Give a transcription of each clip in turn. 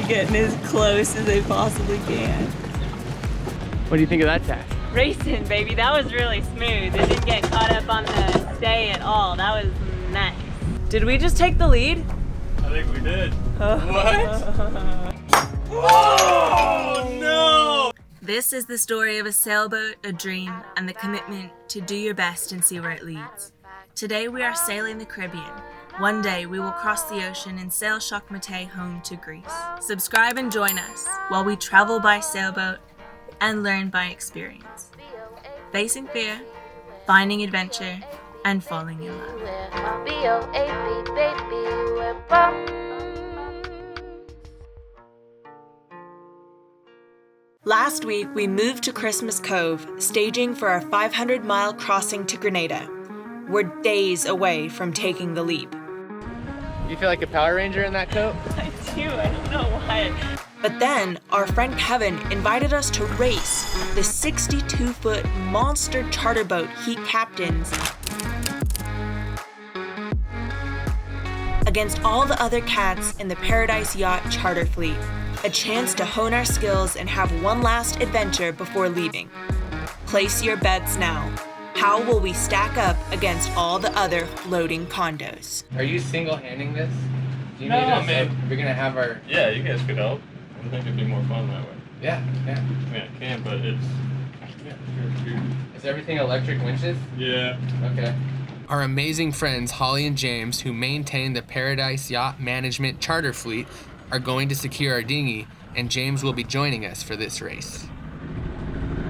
getting as close as they possibly can. What do you think of that tack? Racing, baby. That was really smooth. It didn't get caught up on the stay at all. That was nice. Did we just take the lead? I think we did. What? Oh no! This is the story of a sailboat, a dream, and the commitment to do your best and see where it leads. Today we are sailing the Caribbean. One day we will cross the ocean and sail Choc Mate home to Greece. Subscribe and join us while we travel by sailboat and learn by experience. Facing fear, finding adventure, and falling in love. BOAB, baby, we're bums. Last week, we moved to Christmas Cove, staging for our 500-mile crossing to Grenada. We're days away from taking the leap. You feel like a Power Ranger in that coat? I do, I don't know why. But then, our friend Kevin invited us to race the 62-foot monster charter boat he captains against all the other cats in the Paradise Yacht charter fleet. A chance to hone our skills and have one last adventure before leaving. Place your bets now. How will we stack up against all the other floating condos? Are you single-handing this? Do you No, need us? man. We're gonna have our... Yeah, you guys could help. I think it'd be more fun that way. Yeah. I mean, it can, but it's... Yeah, Is everything electric winches? yeah. Okay. Our amazing friends Holly and James, who maintain the Paradise Yacht Management charter fleet, are going to secure our dinghy, and James will be joining us for this race.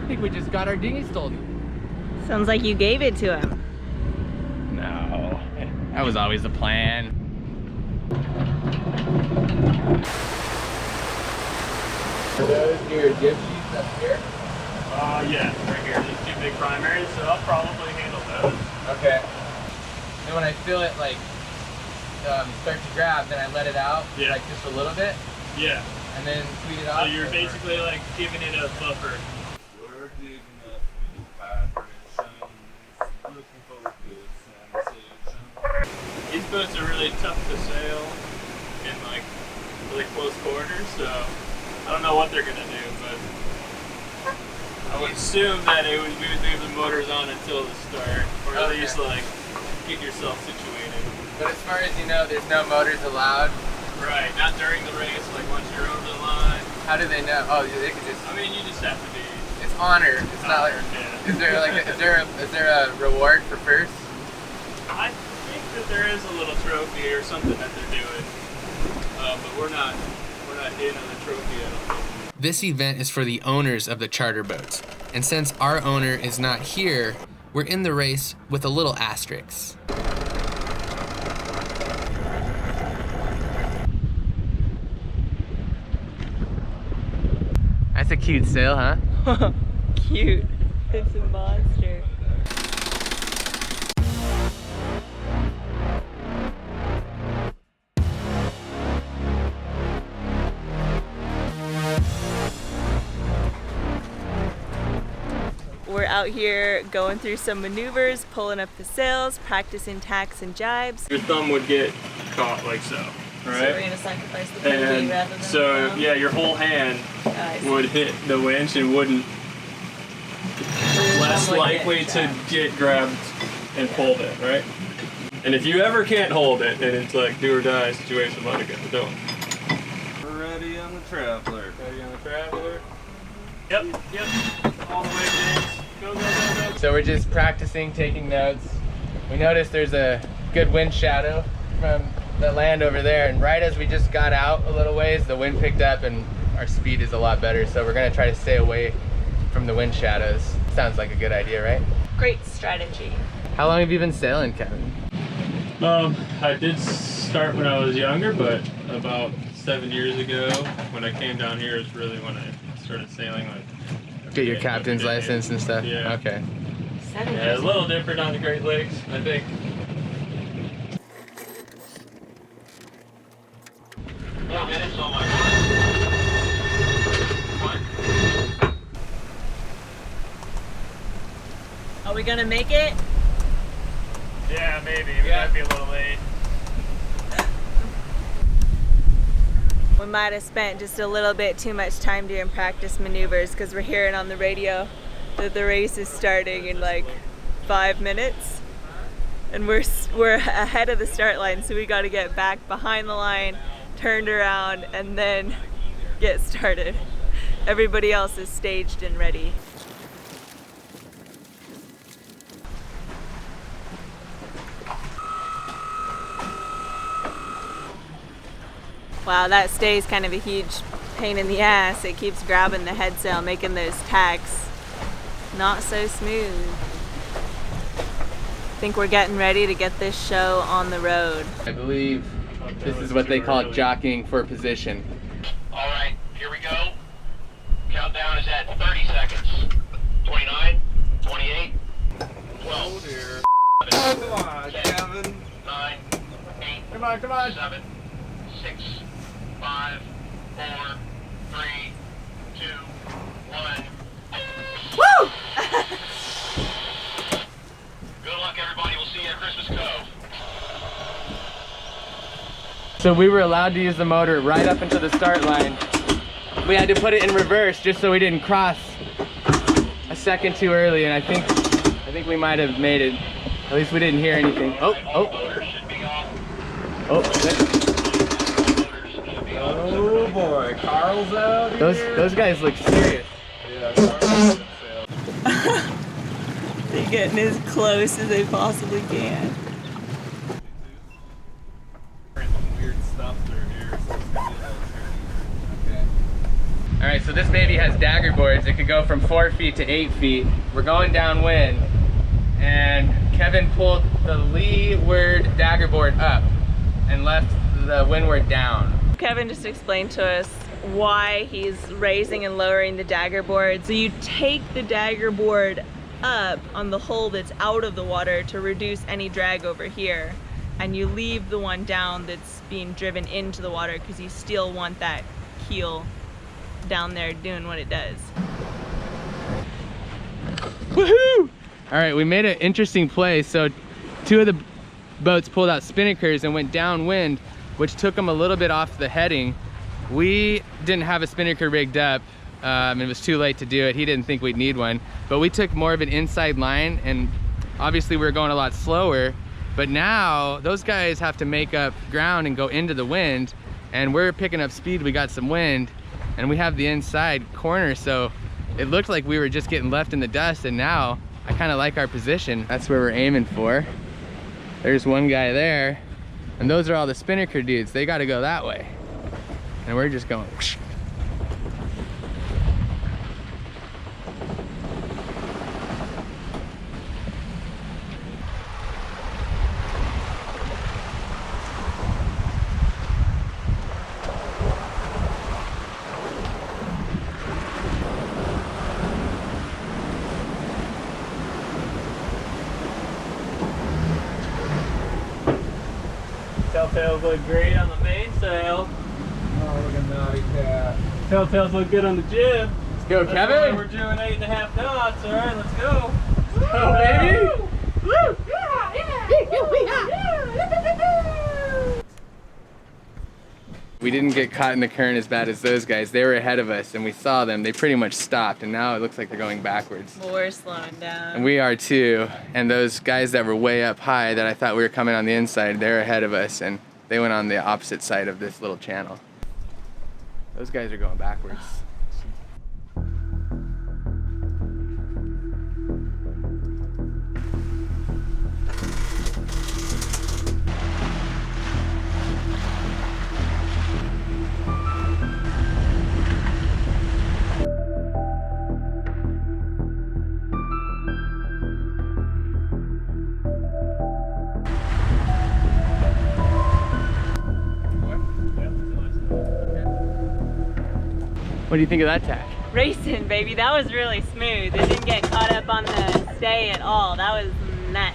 I think we just got our dinghy stolen. Sounds like you gave it to him. No, that was always the plan. Are those your dip sheets up here? Yeah, right here. These two big primaries, so I'll probably handle those. Okay. And when I feel it like start to grab, then I let it out, Yeah. like just a little bit, Yeah. and then tweet it So off. you're basically like giving it a buffer. We're digging up new vibrations, looking for good sensation. These boats are really tough to sail in like really close quarters, so I don't know what they're gonna do, but I would assume that we would leave the motors on until the start, or at least like get yourself situated. But as far as you know, there's no motors allowed. Right, not during the race, like once you're over the line. How do they know? Oh, they could just. I mean, you just have to be It's honor. It's not like. yeah. Is there like is there a reward for first? I think that there is a little trophy or something that they're doing, but we're not in on the trophy at all. This event is for the owners of the charter boats, and since our owner is not here, we're in the race with a little asterisk. That's a cute sail, huh? Cute. It's a monster. We're out here going through some maneuvers, pulling up the sails, practicing tacks and jibes. Your thumb would get caught like so, So we're right? gonna sacrifice the pinky rather than so the thumb. yeah, your whole hand I see. would hit the winch and wouldn't less Thumb would likely get to trapped. get grabbed and pulled in, right? And if you ever can't hold it, then it's like do or die situation. Let it go. Don't. We're ready on the Traveler. Ready on the Traveler? Yep. All the way, James. Go, go, go, go. So we're just practicing, taking notes. We noticed there's a good wind shadow from the land over there, and right as we just got out a little ways, the wind picked up and our speed is a lot better. So we're gonna try to stay away from the wind shadows. Sounds like a good idea, right? Great strategy. How long have you been sailing, Kevin? I did start when I was younger, but about 7 years ago, when I came down here, is really when I started sailing. Like, Get your captain's license and stuff? Yeah. Okay. 7 Yeah, years. a little different on the Great Lakes, I think. Are we gonna make it? Yeah, maybe. We might be a little late. we might have spent just a little bit too much time doing practice maneuvers because we're hearing on the radio that the race is starting in like 5 minutes. And we're ahead of the start line, so we got to get back behind the line, turned around, and then get started. Everybody else is staged and ready. Wow, that stay's kind of a huge pain in the ass. It keeps grabbing the head sail, making those tacks not so smooth. I think we're getting ready to get this show on the road. I believe this is what they call jockeying for position. All right, here we go. Countdown is at 30 seconds. 29, 28, 12. Oh dear. 11, Come on, 10, Kevin. 9, 8, Come on, come on. 7, 6, 5, 4, 3, 2, 1. Woo! Good luck, everybody. We'll see you at Christmas Cove. So we were allowed to use the motor right up until the start line. We had to put it in reverse just so we didn't cross a second too early, and I think we might have made it. At least we didn't hear anything. Oh. Motors should be off. Oh boy, Carl's out here. Those guys look serious. Yeah, Carl's out. They're getting as close as they possibly can. Weird stuff through here, so it's gonna be a little tricky. Okay. All right, so this baby has dagger boards. It could go from 4 feet to 8 feet. We're going downwind, and Kevin pulled the leeward dagger board up and left the windward down. Kevin just explained to us why he's raising and lowering the dagger board. So you take the dagger board up on the hull that's out of the water to reduce any drag over here, and you leave the one down that's being driven into the water because you still want that keel down there doing what it does. Woohoo! All right, we made an interesting play. So 2 of the boats pulled out spinnakers and went downwind, which took them a little bit off the heading. We didn't have a spinnaker rigged up. It was too late to do it. He didn't think we'd need one, but we took more of an inside line, and obviously we were going a lot slower, but now those guys have to make up ground and go into the wind, and we're picking up speed. We got some wind, and we have the inside corner, so it looked like we were just getting left in the dust, and now I kind of like our position. That's where we're aiming for. There's one guy there, and those are all the spinnaker dudes. They got to go that way, and we're just going whoosh. Telltales look great on the mainsail. Oh, look at naughty cat. Telltales look good on the jib. Let's go, That's why Kevin. we're doing 8.5 knots. All right, let's go. Oh, baby. Woo! We didn't get caught in the current as bad as those guys. They were ahead of us, and we saw them. They pretty much stopped, and now it looks like they're going backwards. Well, we're slowing down. And we are too. And those guys that were way up high that I thought we were coming on the inside, they're ahead of us, and they went on the opposite side of this little channel. Those guys are going backwards. What do you think of that tack? Racing, baby. That was really smooth. It didn't get caught up on the stay at all. That was nice.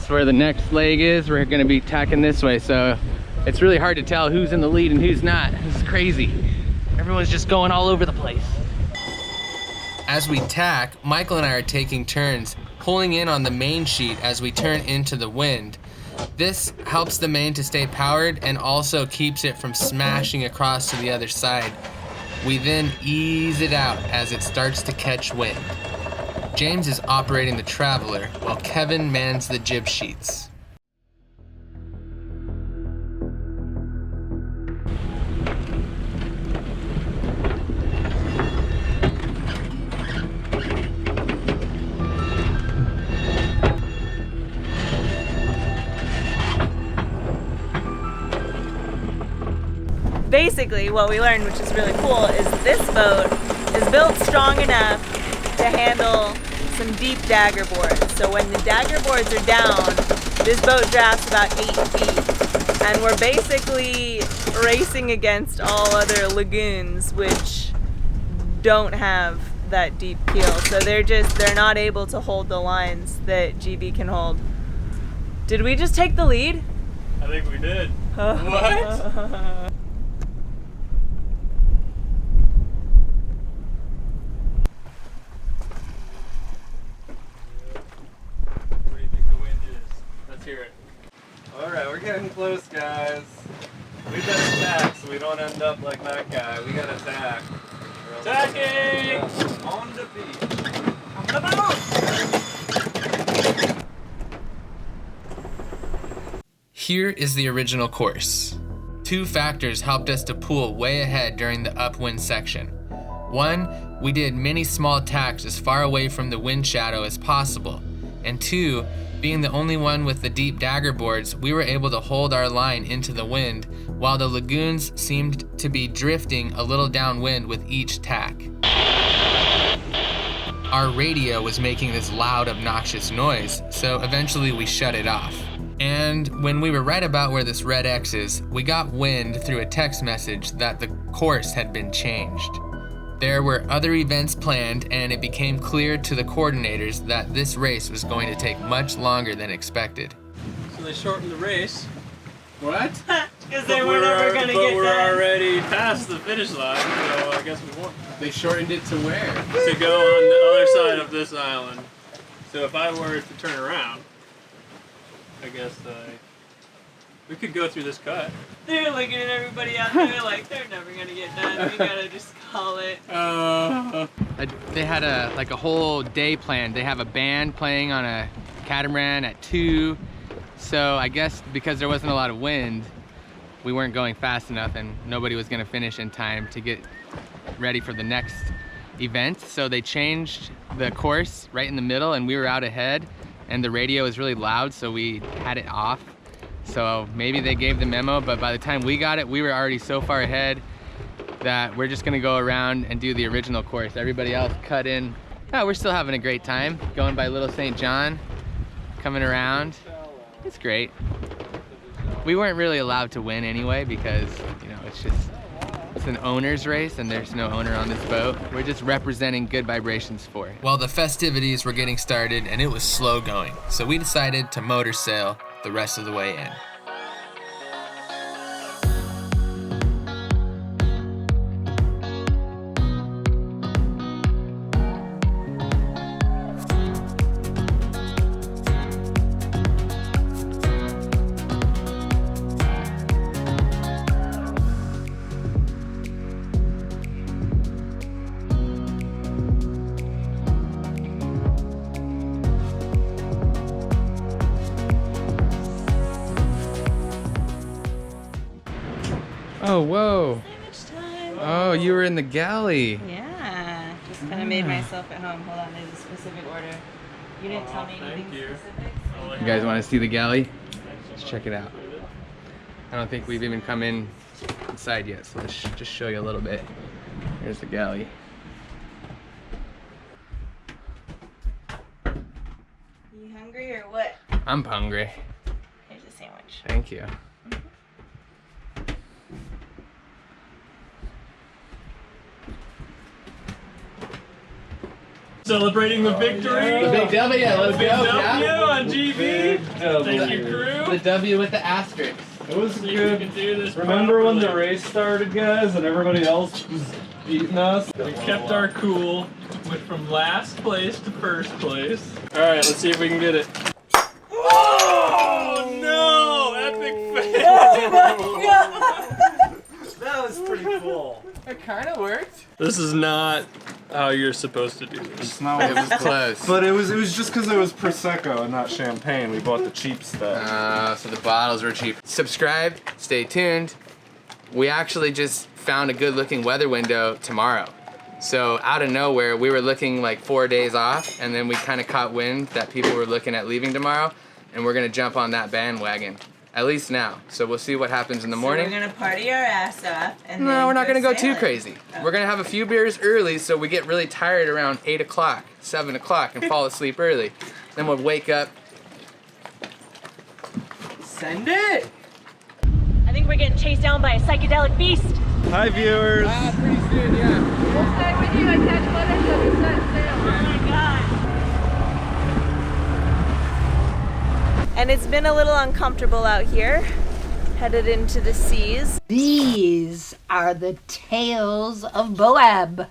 That's where the next leg is. We're gonna be tacking this way, so it's really hard to tell who's in the lead and who's not. This is crazy. Everyone's just going all over the place. As we tack, Michael and I are taking turns pulling in on the main sheet as we turn into the wind. This helps the main to stay powered and also keeps it from smashing across to the other side. We then ease it out as it starts to catch wind. James is operating the Traveler while Kevin mans the jib sheets. Basically, what we learned, which is really cool, is this boat is built strong enough to handle some deep dagger boards. So when the dagger boards are down, this boat drafts about 8 feet. And we're basically racing against all other lagoons which don't have that deep keel. So they're not able to hold the lines that GB can hold. Did we just take the lead? I think we did. What? Alright, we're getting close, guys. We better tack so we don't end up like that guy. We gotta tack. Tacking! On the beach. Here is the original course. 2 factors helped us to pull way ahead during the upwind section. 1, we did many small tacks as far away from the wind shadow as possible. And 2, being the only one with the deep dagger boards, we were able to hold our line into the wind while the lagoons seemed to be drifting a little downwind with each tack. Our radio was making this loud, obnoxious noise, so eventually we shut it off. And when we were right about where this red X is, we got wind through a text message that the course had been changed. There were other events planned, and it became clear to the coordinators that this race was going to take much longer than expected. So they shortened the race. What? Because they were never going to get done. But we're already past the finish line, so I guess we won. They shortened it to where? To go on the other side of this island. So if I were to turn around, I guess we could go through this cut. They're looking at everybody out there like they're never going to get done. We got to just call it. They had a whole day planned. They have a band playing on a catamaran at 2. So I guess because there wasn't a lot of wind, we weren't going fast enough and nobody was gonna finish in time to get ready for the next event. So they changed the course right in the middle and we were out ahead and the radio was really loud, so we had it off. So maybe they gave the memo, but by the time we got it, we were already so far ahead that we're just gonna go around and do the original course. Everybody else cut in. Oh, we're still having a great time going by Little St. John, coming around. It's great. We weren't really allowed to win anyway because, you know, it's an owner's race and there's no owner on this boat. We're just representing good vibrations for it. Well, the festivities were getting started and it was slow going, so we decided to motor sail the rest of the way in. Oh, whoa. Oh, you were in the galley. Yeah, just kind of made myself at home. Hold on, there's a specific order. You didn't tell me anything specific. You guys want to see the galley? Let's check it out. I don't think we've even come inside yet, so let's just show you a little bit. Here's the galley. You hungry or what? I'm hungry. Here's a sandwich. Thank you. Celebrating the victory. The big W, let's Big go. W on GB. W. Thank you, crew. The W with the asterisk. It was See if we good. can do this Remember when the properly. race started, guys, and everybody else was beating us? We kept our cool. Went from last place to first place. All right, let's see if we can get it. Oh no! Epic fail. Oh my god! That was pretty cool. It kind of worked. This is not how you're supposed to do this. It's not It was close. But it was just because it was Prosecco and not champagne. We bought the cheap stuff. So the bottles were cheap. Subscribe, stay tuned. We actually just found a good looking weather window tomorrow. So out of nowhere, we were looking like 4 days off, and then we kind of caught wind that people were looking at leaving tomorrow, and we're gonna jump on that bandwagon. At least now. So we'll see what happens in the morning. So we're gonna party our ass off and No, then we're not gonna go too sailing. crazy. Oh. We're gonna have a few beers early so we get really tired around 8 o'clock, 7 o'clock, and fall asleep early. Then we'll wake up. Send it! I think we're getting chased down by a psychedelic beast. Hi, viewers. Pretty soon, yeah. We'll stay with you and catch footage of you set sail. Oh my god. And it's been a little uncomfortable out here, headed into the seas. These are the tales of BOAB.